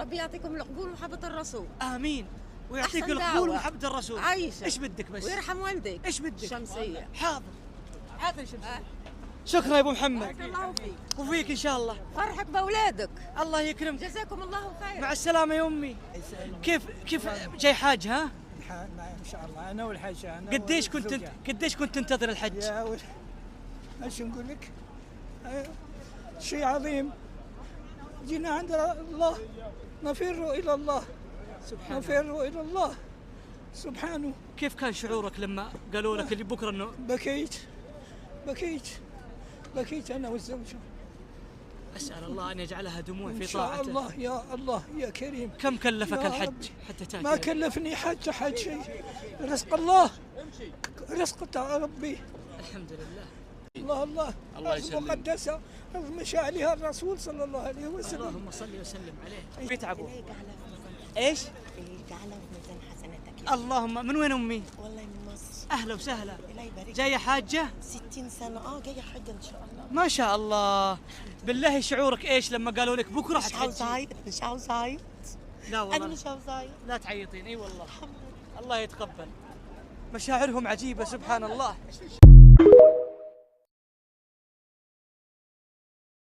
ربي يعطيكم القبول ومحبة الرسول. امين. ويعطيك أحسن القبول دعوة. ومحبة الرسول. عايشة. ايش بدك بس؟ ويرحم والديك. ايش بدك؟ شمسية. حاضر. حاضر شمسية. شكرا يا ابو محمد. بارك الله فيك. وفيك ان شاء الله. فرحك باولادك. الله يكرمك. جزاكم الله خير. مع السلامة يا امي. كيف جاي حاج ها؟ ان شاء الله انا والحاجه انا قديش كنت تنتظر الحج؟ ايش نقول لك؟ شيء عظيم. جينا عند الله نفر الى الله سبحانه. نفر الى الله سبحانه. كيف كان شعورك لما قالوا لك اللي بكره انه؟ بكيت انا والزوجه. اسال الله ان يجعلها دموع في ان شاء طاعته. الله يا الله يا كريم. كم كلفك يا الحج ربي. حتى تاتي؟ ما كلفني حج شيء. رزق الله، رزق تاع ربي. الحمد لله. الله المقدسة مشى عليها الرسول صلى الله عليه وسلم. اللهم صل وسلم عليه. بيتعبوا. ايش؟ جعلها في ميزان حسناتك. اللهم. من وين امي؟ والله من مصر. اهلا وسهلا. الله يبارك. جايه حاجه؟ 60 سنة جاية حاجة ان شاء الله. ما شاء الله. بالله شعورك ايش لما قالوا لك بكره مش عاوز حتحجي؟ اعيط، مش عاوز اعيط. لا والله. انا مش عاوز اعيط. لا تعيطين. اي والله. الحمد لله. الله يتقبل. مشاعرهم عجيبه سبحان الله.